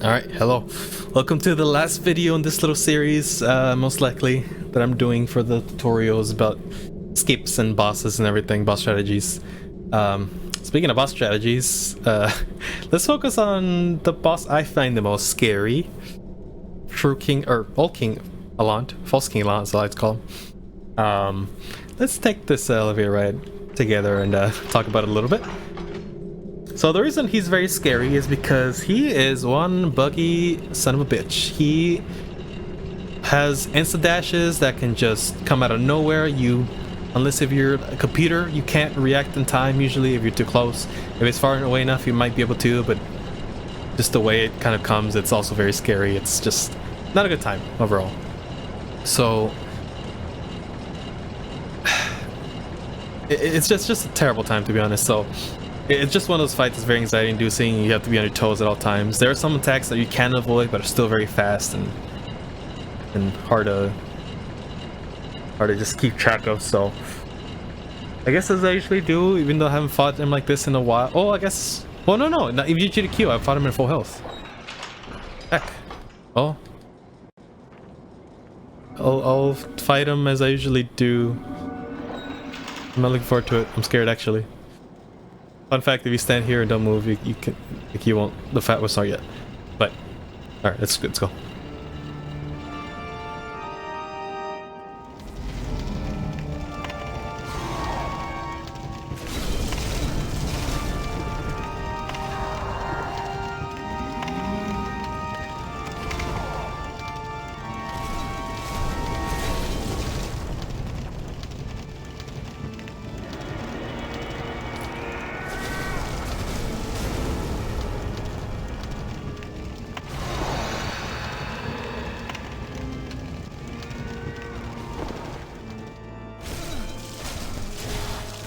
Alright, hello. Welcome to the last video in this little series, most likely, that I'm doing for the tutorials about skips and bosses and everything, boss strategies. Speaking of boss strategies, let's focus on the boss I find the most scary. True King, or Old King Allant, False King Allant, is what I like to call him. Let's take this elevator ride together and talk about it a little bit. So the reason he's very scary is because he is one buggy son of a bitch. He has insta dashes that can just come out of nowhere. Unless if you're a computer, you can't react in time usually if you're too close. If it's far away enough, you might be able to, but just the way it kind of comes, it's also very scary. It's just not a good time overall. So it's just a terrible time, to be honest. So it's just one of those fights that's very anxiety inducing. You have to be on your toes at all times. There are some attacks that you can avoid but are still very fast and hard to just keep track of. So I guess as I usually do, even though I haven't fought him like this in a while. Oh, I guess, well, no, not even GTQ, I fought him in full health. Heck. Oh, I'll fight him as I usually do. I'm not looking forward to it. I'm scared, actually. Fun fact, if you stand here and don't move, you won't, the fight was start yet. But alright, let's go.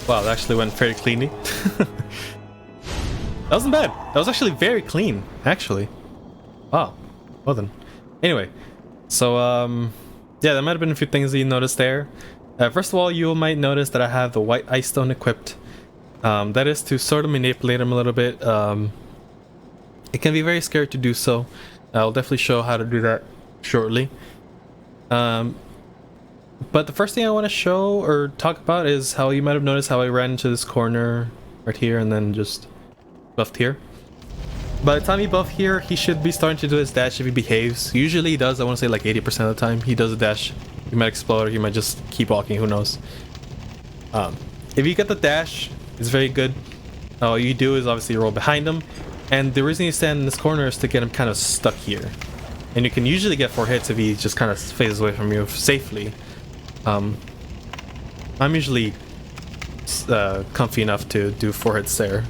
Wow, that actually went very cleanly. That wasn't bad. That was actually very clean, actually. Wow. Well then. Anyway, so yeah, there might have been a few things that you noticed there. First of all, you might notice that I have the white ice stone equipped. That is to sort of manipulate him a little bit. It can be very scary to do so. I'll definitely show how to do that shortly. But the first thing I want to show or talk about is how you might have noticed how I ran into this corner right here and then just buffed here. By the time he buffed here, he should be starting to do his dash if he behaves. Usually he does, I want to say like 80% of the time he does a dash. He might explode or he might just keep walking, who knows. If you get the dash, it's very good. All you do is obviously roll behind him. And the reason you stand in this corner is to get him kind of stuck here. And you can usually get 4 hits if he just kind of phases away from you safely. I'm usually comfy enough to do 4 hits there,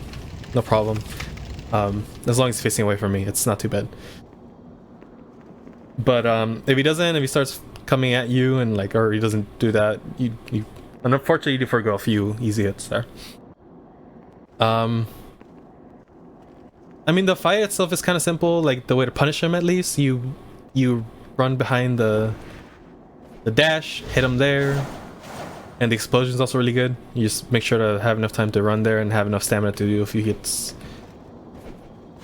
no problem. As long as he's facing away from me, it's not too bad. But if he doesn't, if he starts coming at you and like, or he doesn't do that, you and unfortunately you do forgo a few easy hits there. I mean, the fight itself is kind of simple. Like the way to punish him, at least you run behind the dash, hit him there, and the explosion is also really good. You just make sure to have enough time to run there and have enough stamina to do a few hits.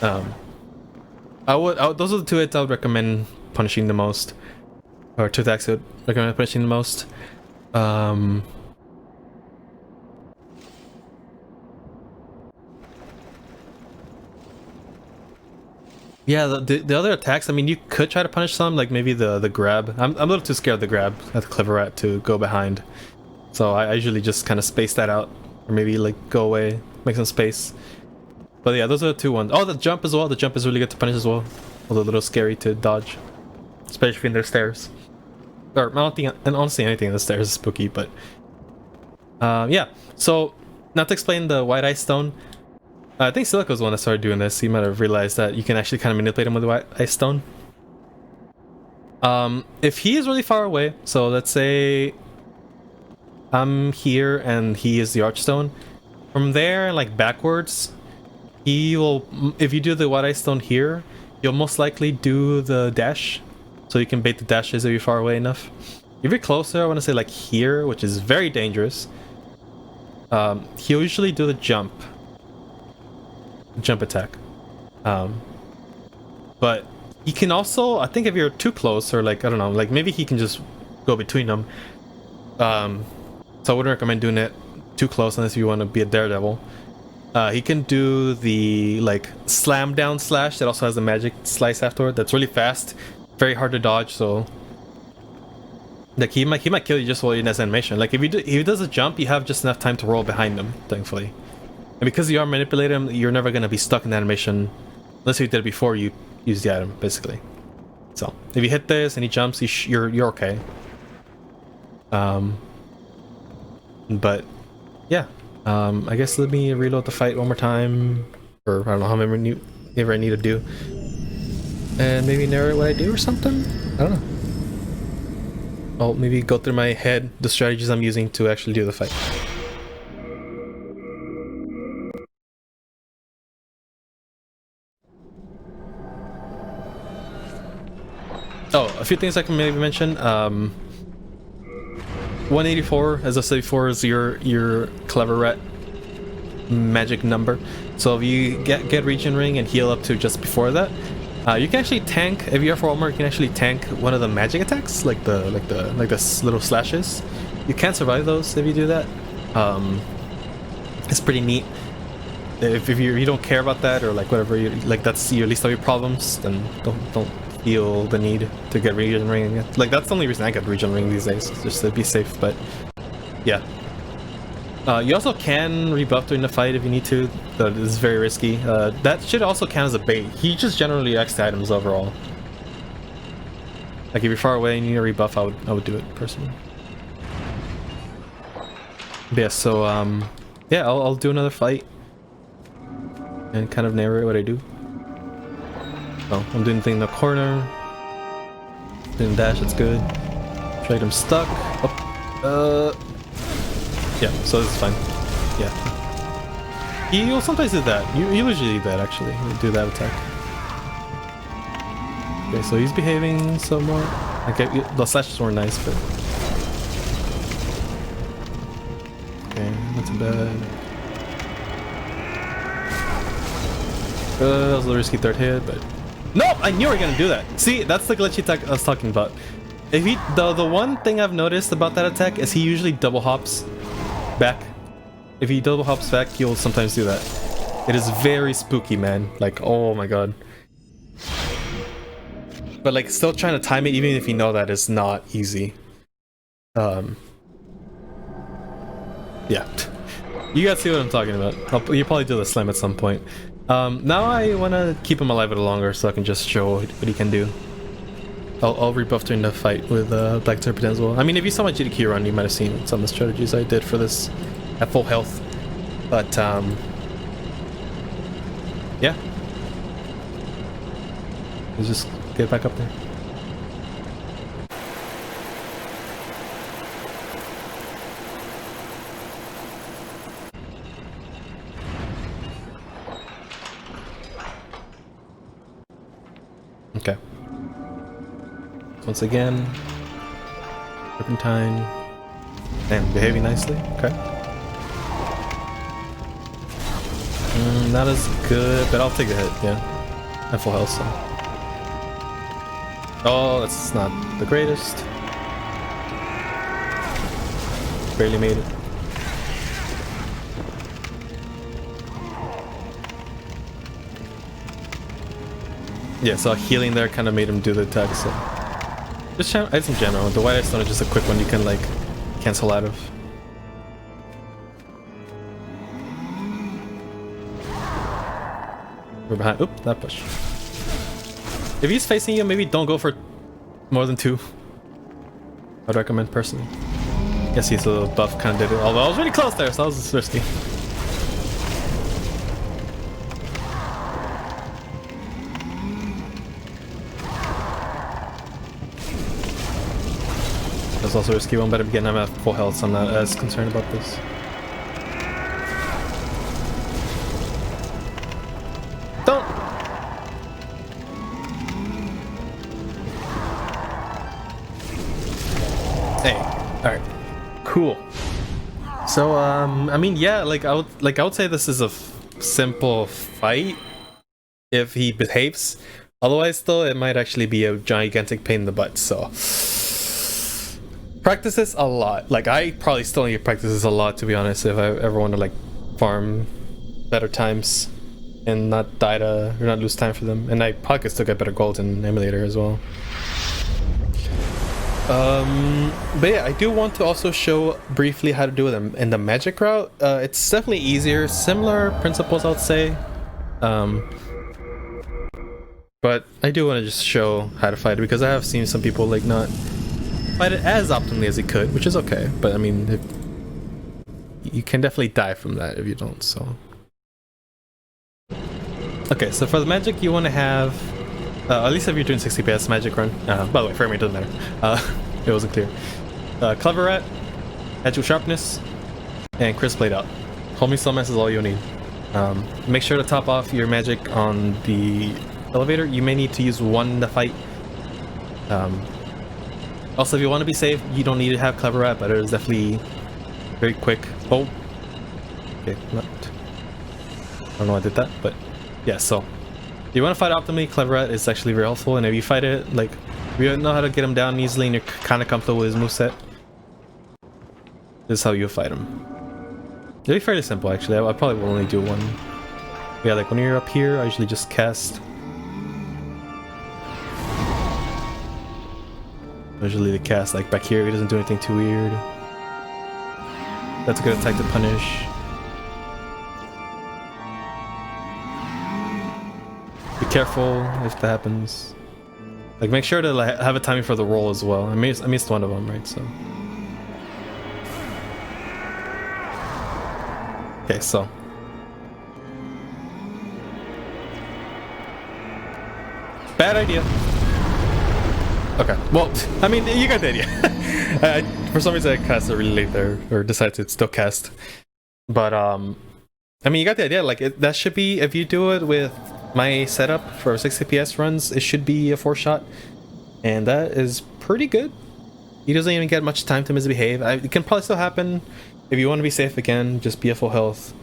Those are the 2 hits I would recommend punishing the most, or 2 attacks I would recommend punishing the most. Yeah, the other attacks, I mean, you could try to punish some, like maybe the grab. I'm a little too scared of the grab at the clever rat to go behind. So I usually just kind of space that out. Or maybe like go away, make some space. But yeah, those are the 2 ones. Oh, the jump as well. The jump is really good to punish as well. Although a little scary to dodge. Especially in their stairs. Or I don't think, and honestly anything in the stairs is spooky, but yeah. So, not to explain the white ice stone. I think Silica was the one that started doing this. He might have realized that you can actually kind of manipulate him with the white ice stone. If he is really far away, so let's say I'm here and he is the archstone. From there, like backwards, he will. If you do the white ice stone here, you'll most likely do the dash, so you can bait the dashes if you're far away enough. If you're closer, I want to say like here, which is very dangerous. He'll usually do the jump attack. But He can also, I think if you're too close, or like, I don't know, like maybe he can just go between them. So I wouldn't recommend doing it too close unless you want to be a daredevil. He can do the like slam down slash that also has a magic slice afterward. That's really fast, very hard to dodge. So like he might kill you just while in his animation. Like if he does a jump, you have just enough time to roll behind him, thankfully. And because you are manipulating him, you're never gonna be stuck in the animation unless you did it before you use the item, basically. So if you hit this and he jumps, you're okay. But yeah, I guess let me reload the fight one more time, or I don't know how many ever I need to do, and maybe narrate what I do or something. I don't know. I'll maybe go through my head the strategies I'm using to actually do the fight. Oh, a few things I can maybe mention. 184, as I said before, is your clever rat magic number. So if you get region ring and heal up to just before that, you can actually tank. If you have armor, you can actually tank one of the magic attacks, like the little slashes. You can't survive those if you do that. It's pretty neat. If you don't care about that, or like whatever, like that's your least of your problems, then don't feel the need to get region ring. Like that's the only reason I get region ring these days, just to be safe. But yeah, you also can rebuff during the fight if you need to. That is very risky. That should also count as a bait. He just generally X the items overall. Like if you're far away and you need a rebuff, I would do it personally. But yeah, so yeah, I'll do another fight and kind of narrate what I do. Oh, I'm doing the thing in the corner. Doing dash, that's good. Trade him stuck. Oh, yeah, so this is fine. Yeah. He'll sometimes do that. You usually do that, actually. He'll do that attack. Okay, so he's behaving somewhat. Okay, the slashes were nice, but... Okay, not too bad. That was a risky third hit, but... No! I knew you were gonna do that! See, that's the glitchy attack I was talking about. If he... The one thing I've noticed about that attack is he usually double hops back. If he double hops back, he'll sometimes do that. It is very spooky, man. Like, oh my god. But like, still trying to time it, even if you know that, is not easy. Yeah. You guys see what I'm talking about. You'll probably do the slam at some point. Now I want to keep him alive a little longer so I can just show what he can do. I'll rebuff during the fight with Black Serpent as well. I mean, if you saw my GDQ run, you might have seen some of the strategies I did for this at full health. But, yeah. Let's just get back up there. Okay. Once again, Serpentine, and behaving nicely. Okay. Not as good, but I'll take a hit. Yeah, at full health. So. Oh, that's not the greatest. Barely made it. Yeah, so healing there kind of made him do the attack, so... Just items in general. The White Ice Stone is just a quick one you can, like, cancel out of. We're behind. Oop, that push. If he's facing you, maybe don't go for more than 2. I'd recommend, personally. Guess he's a little buff, kind of did it. Although I was really close there, so that was risky. That's also a risky one, but again, I'm at full health, so I'm not as concerned about this. Don't! Hey, alright. Cool. So, I mean, yeah, I would say this is a simple fight if he behaves. Otherwise, though, it might actually be a gigantic pain in the butt. So practice this a lot. Like, I probably still need to practice this a lot, to be honest, if I ever want to like farm better times and not die to or not lose time for them. And I probably could still get better gold in emulator as well. But yeah, I do want to also show briefly how to do them in the magic route. It's definitely easier, similar principles, I would say. But I do want to just show how to fight it, because I have seen some people like not fight it as optimally as they could, which is okay. But I mean, you can definitely die from that if you don't. So okay, so for the magic, you want to have at least if you're doing 60 FPS magic run. By the way, frame rate doesn't matter. It wasn't clear. Clever Rat, Edge with Sharpness, and Crisp Blade Out. Homing Slowmass is all you'll need. Make sure to top off your magic on the elevator. You may need to use one in the fight. Also, if you want to be safe, you don't need to have Clever Rat, but it is definitely very quick. Oh, okay, I don't know why I did that, but yeah, so if you want to fight optimally, Clever Rat is actually very helpful, and if you fight it, like, if you know how to get him down easily and you're kind of comfortable with his moveset, this is how you fight him. It'll be fairly simple, actually. I probably will only do one. Yeah, like when you're up here, I usually just cast. Usually the cast, like back here, he doesn't do anything too weird. That's a good attack to punish. Be careful if that happens. Like, make sure to like, have a timing for the roll as well. I missed one of them, right? So. Okay, so. Bad idea. Okay, well, I mean, you got the idea. For some reason, I cast it really late there, or decided to still cast. But, I mean, you got the idea. Like, that should be, if you do it with my setup for 60 FPS runs, it should be a 4-shot. And that is pretty good. He doesn't even get much time to misbehave. It can probably still happen. If you want to be safe again, just be at full health.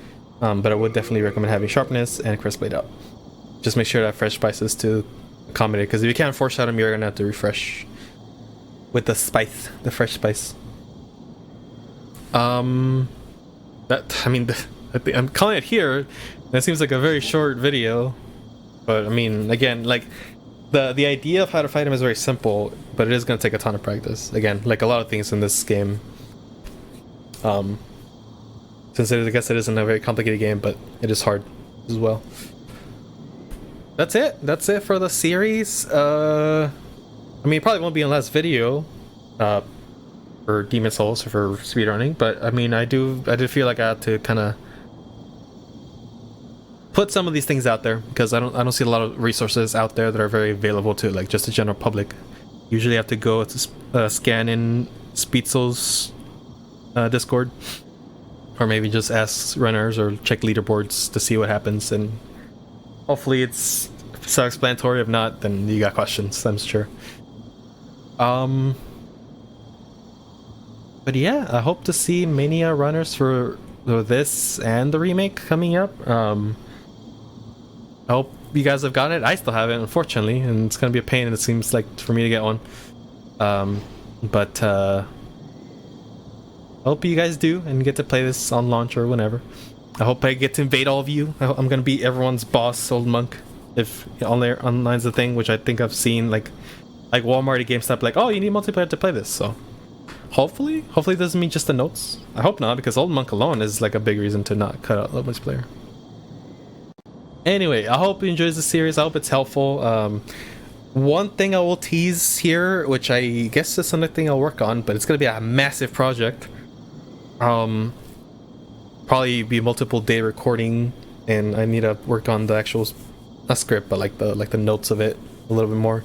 But I would definitely recommend having Sharpness and Crisp Blade Out. Just make sure to have fresh spices to accommodate, because if you can't 4-shot him, you're gonna have to refresh with the spice, the fresh spice. That, I mean, I'm calling it here. That seems like a very short video, but I mean, again, like the idea of how to fight him is very simple, but it is gonna take a ton of practice. Again, like a lot of things in this game. Since I guess it isn't a very complicated game, but it is hard as well. That's it. That's it for the series. I mean, it probably won't be in the last video for Demon Souls or for speedrunning, but I mean, I did feel like I had to kind of put some of these things out there, because I don't see a lot of resources out there that are very available to like just the general public. Usually, have to go to scan in Speed Souls Discord, or maybe just ask runners or check leaderboards to see what happens, and hopefully it's self-explanatory. If not, then you got questions, I'm sure. But yeah, I hope to see Mania runners for this and the remake coming up. I hope you guys have gotten it. I still haven't, unfortunately, and it's gonna be a pain, and it seems like, for me to get one. But I hope you guys do and get to play this on launch or whenever. I hope I get to invade all of you. I'm gonna be everyone's boss, Old Monk, if online's the thing, which I think I've seen like Walmart and GameStop, like, oh, you need multiplayer to play this. So hopefully it doesn't mean just the notes. I hope not, because Old Monk alone is like a big reason to not cut out the multiplayer. Anyway, I hope you enjoyed the series. I hope it's helpful. One thing I will tease here, which I guess is another thing I'll work on, but it's gonna be a massive project. Probably be multiple day recording, and I need to work on the actual not script, but like the notes of it a little bit more.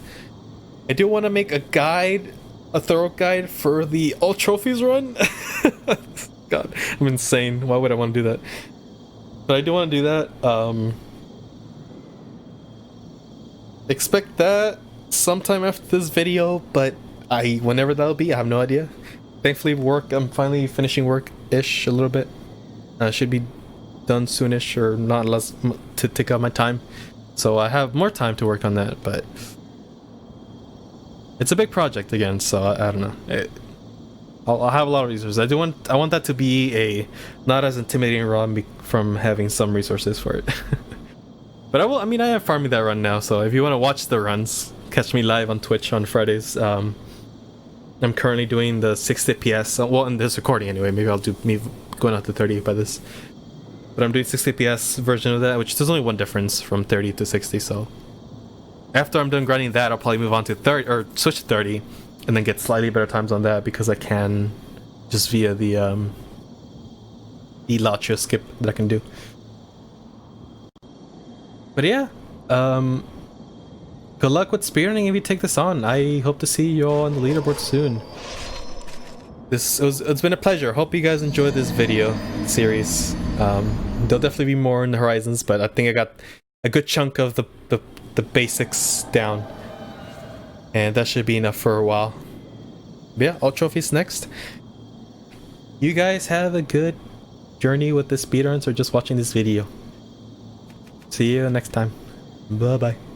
I do want to make a guide, a thorough guide for the all trophies run. God, I'm insane. Why would I want to do that? But I do want to do that. Expect that sometime after this video, but whenever that'll be, I have no idea. Thankfully, I'm finally finishing work-ish a little bit. Should be done soonish, or not less to take out my time. so I have more time to work on that, but it's a big project again, so I don't know. I'll have a lot of resources. I want that to be a not as intimidating run from having some resources for it. But I mean, I am farming that run now, so if you want to watch the runs, catch me live on Twitch on Fridays. I'm currently doing the 60 FPS. Well, in this recording anyway. Maybe I'll do me going out to 30 by this. But I'm doing 60 FPS version of that, which there's only one difference from 30 to 60. So after I'm done grinding that, I'll probably move on to 30 or switch to 30, and then get slightly better times on that because I can just via the Latria skip that I can do. But yeah, good luck with speedrunning if you take this on. I hope to see you all on the leaderboard soon. It's been a pleasure. Hope you guys enjoyed this video series. There'll definitely be more in the horizons, but I think I got a good chunk of the basics down, and that should be enough for a while. But yeah, all trophies next. You guys have a good journey with the speedruns or just watching this video. See you next time. Bye bye.